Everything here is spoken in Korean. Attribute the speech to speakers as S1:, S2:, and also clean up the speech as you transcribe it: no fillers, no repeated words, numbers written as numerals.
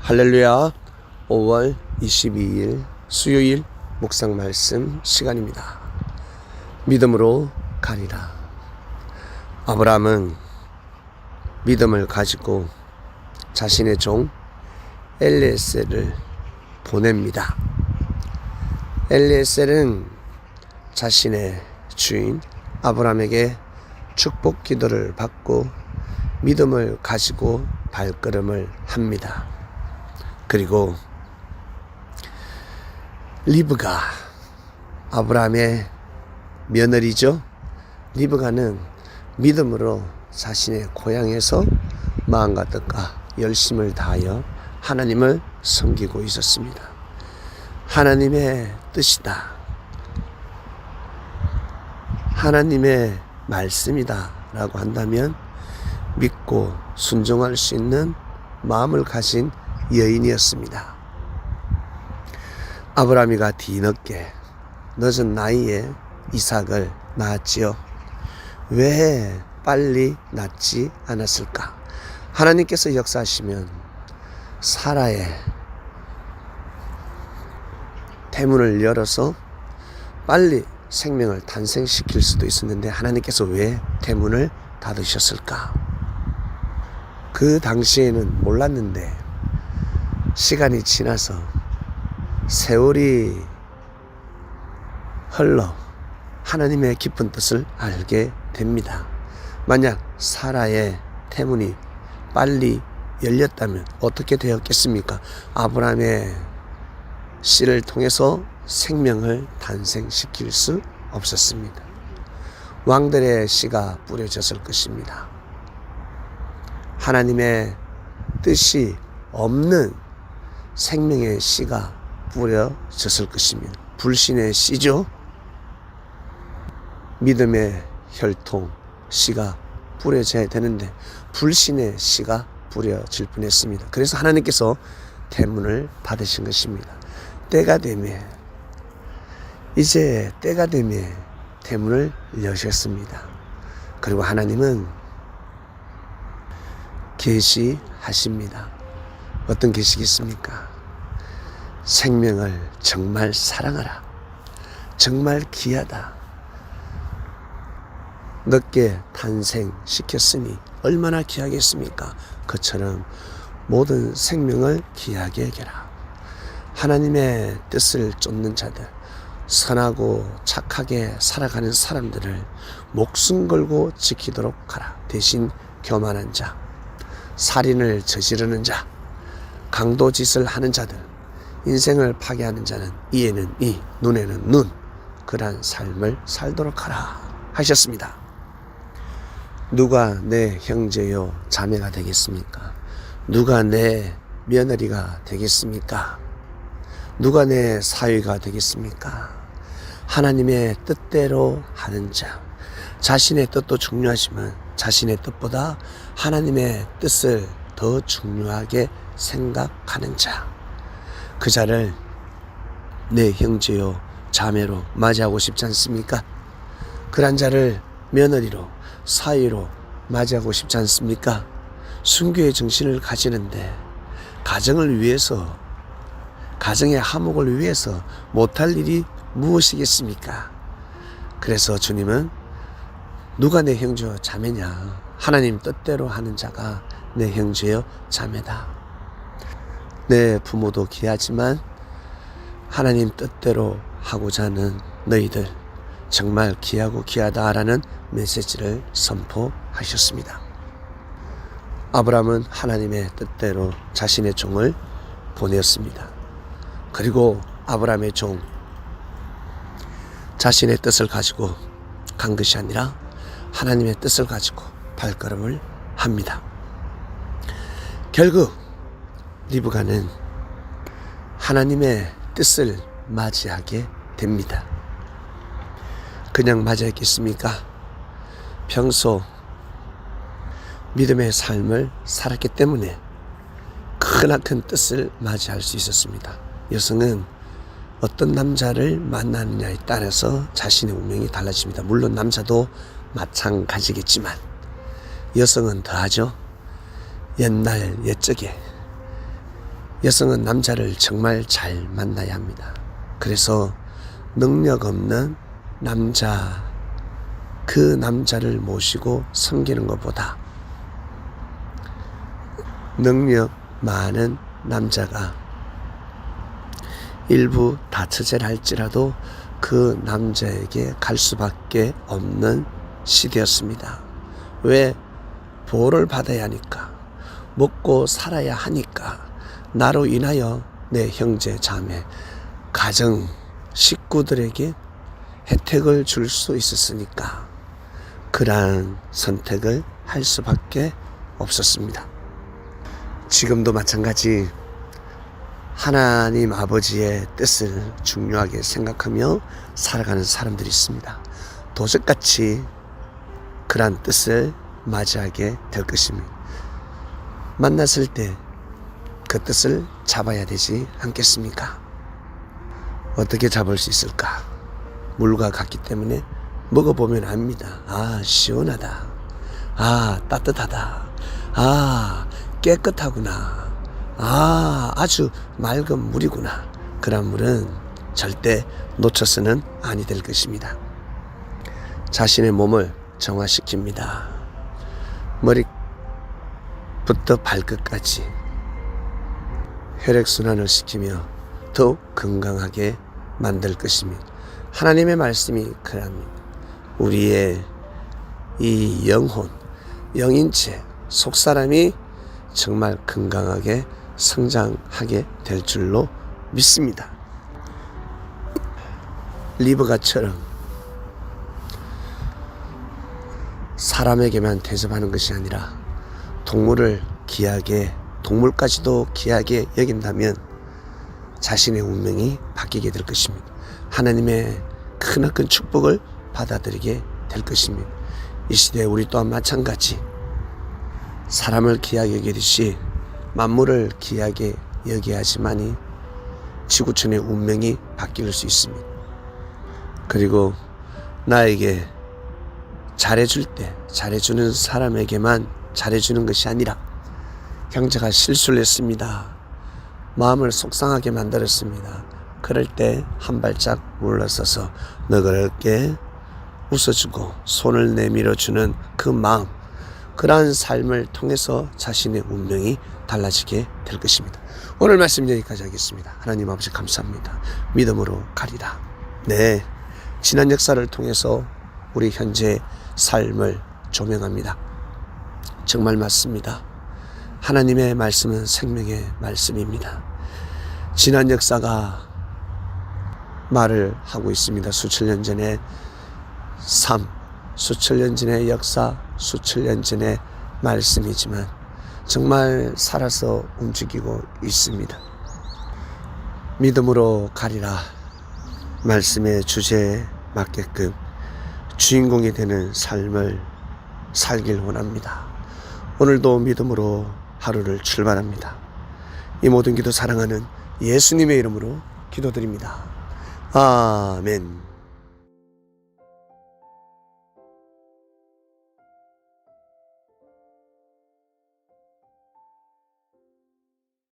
S1: 할렐루야. 5월 22일 수요일 묵상 말씀 시간입니다. 믿음으로 가리라. 아브라함은 믿음을 가지고 자신의 종 엘리에셀을 보냅니다. 엘리에셀은 자신의 주인 아브라함에게 축복 기도를 받고 믿음을 가지고 발걸음을 합니다. 그리고 리브가 아브라함의 며느리죠. 리브가는 믿음으로 자신의 고향에서 마음과 뜻과 열심을 다하여 하나님을 섬기고 있었습니다. 하나님의 뜻이다, 하나님의 말씀이다 라고 한다면 믿고 순종할 수 있는 마음을 가진 여인이었습니다. 아브라함이가 뒤늦게 늦은 나이에 이삭을 낳았지요. 왜 빨리 낳지 않았을까? 하나님께서 역사하시면 사라의 태문을 열어서 빨리 생명을 탄생시킬 수도 있었는데 하나님께서 왜 태문을 닫으셨을까? 그 당시에는 몰랐는데 시간이 지나서 세월이 흘러 하나님의 깊은 뜻을 알게 됩니다. 만약 사라의 태문이 빨리 열렸다면 어떻게 되었겠습니까? 아브라함의 씨를 통해서 생명을 탄생시킬 수 없었습니다. 왕들의 씨가 뿌려졌을 것입니다. 하나님의 뜻이 없는 생명의 씨가 뿌려졌을 것입니다. 불신의 씨죠. 믿음의 혈통 씨가 뿌려져야 되는데 불신의 씨가 뿌려질 뻔했습니다. 그래서 하나님께서 태문을 받으신 것입니다. 때가 되면 이제 때가 되면 태문을 여셨습니다. 그리고 하나님은 계시하십니다. 어떤 계시가 있습니까? 생명을 정말 사랑하라. 정말 귀하다. 늦게 탄생시켰으니 얼마나 귀하겠습니까? 그처럼 모든 생명을 귀하게 여겨라. 하나님의 뜻을 쫓는 자들, 선하고 착하게 살아가는 사람들을 목숨 걸고 지키도록 하라. 대신 교만한 자, 살인을 저지르는 자, 강도짓을 하는 자들, 인생을 파괴하는 자는 이에는 이, 눈에는 눈, 그러한 삶을 살도록 하라 하셨습니다. 누가 내 형제요 자매가 되겠습니까? 누가 내 며느리가 되겠습니까? 누가 내 사위가 되겠습니까? 하나님의 뜻대로 하는 자, 자신의 뜻도 중요하지만 자신의 뜻보다 하나님의 뜻을 더 중요하게 생각하는 자, 그 자를 내 형제요 자매로 맞이하고 싶지 않습니까? 그런 자를 며느리로 사위로 맞이하고 싶지 않습니까? 순교의 정신을 가지는데 가정을 위해서, 가정의 화목을 위해서 못할 일이 무엇이겠습니까? 그래서 주님은 누가 내 형제요 자매냐? 하나님 뜻대로 하는 자가 내 형제요 자매다. 내 부모도 귀하지만 하나님 뜻대로 하고자 하는 너희들 정말 귀하고 귀하다라는 메시지를 선포하셨습니다. 아브라함은 하나님의 뜻대로 자신의 종을 보냈습니다. 그리고 아브라함의 종 자신의 뜻을 가지고 간 것이 아니라 하나님의 뜻을 가지고 발걸음을 합니다. 결국 리브가는 하나님의 뜻을 맞이하게 됩니다. 그냥 맞이했겠습니까? 평소 믿음의 삶을 살았기 때문에 크나큰 뜻을 맞이할 수 있었습니다. 여성은 어떤 남자를 만나느냐에 따라서 자신의 운명이 달라집니다. 물론 남자도 마찬가지겠지만 여성은 더하죠. 옛날 옛적에 여성은 남자를 정말 잘 만나야 합니다. 그래서 능력 없는 남자, 그 남자를 모시고 섬기는 것보다 능력 많은 남자가 일부 다처제를 할지라도 그 남자에게 갈 수밖에 없는 시대였습니다. 왜? 보호를 받아야 하니까, 먹고 살아야 하니까, 나로 인하여 내 형제, 자매, 가정, 식구들에게 혜택을 줄 수 있었으니까 그러한 선택을 할 수밖에 없었습니다. 지금도 마찬가지 하나님 아버지의 뜻을 중요하게 생각하며 살아가는 사람들이 있습니다. 도적같이 그러한 뜻을 맞이하게 될 것입니다. 만났을 때 그 뜻을 잡아야 되지 않겠습니까? 어떻게 잡을 수 있을까? 물과 같기 때문에 먹어보면 압니다. 아, 시원하다. 아, 따뜻하다. 아, 깨끗하구나. 아, 아주 맑은 물이구나. 그런 물은 절대 놓쳐서는 아니 될 것입니다. 자신의 몸을 정화시킵니다. 머리부터 발끝까지 혈액순환을 시키며 더욱 건강하게 만들 것입니다. 하나님의 말씀이 그럽니다. 우리의 이 영혼, 영인체, 속사람이 정말 건강하게 성장하게 될 줄로 믿습니다. 리브가처럼 사람에게만 대접하는 것이 아니라 동물을 귀하게, 동물까지도 귀하게 여긴다면 자신의 운명이 바뀌게 될 것입니다. 하나님의 크나큰 축복을 받아들이게 될 것입니다. 이 시대에 우리 또한 마찬가지 사람을 귀하게 여기듯이 만물을 귀하게 여겨야지만이 지구촌의 운명이 바뀔 수 있습니다. 그리고 나에게 잘해줄 때 잘해주는 사람에게만 잘해주는 것이 아니라 형제가 실수를 했습니다. 마음을 속상하게 만들었습니다. 그럴 때 한 발짝 물러서서 너그럽게 웃어주고 손을 내밀어주는 그 마음, 그러한 삶을 통해서 자신의 운명이 달라지게 될 것입니다. 오늘 말씀 여기까지 하겠습니다. 하나님 아버지 감사합니다. 믿음으로 가리라. 네, 지난 역사를 통해서 우리 현재 삶을 조명합니다. 정말 맞습니다. 하나님의 말씀은 생명의 말씀입니다. 지난 역사가 말을 하고 있습니다. 수천 년 전의 삶, 수천 년 전의 역사, 수천 년 전의 말씀이지만 정말 살아서 움직이고 있습니다. 믿음으로 가리라. 말씀의 주제에 맞게끔 주인공이 되는 삶을 살길 원합니다. 오늘도 믿음으로 하루를 출발합니다. 이 모든 기도 사랑하는 예수님의 이름으로 기도드립니다. 아멘.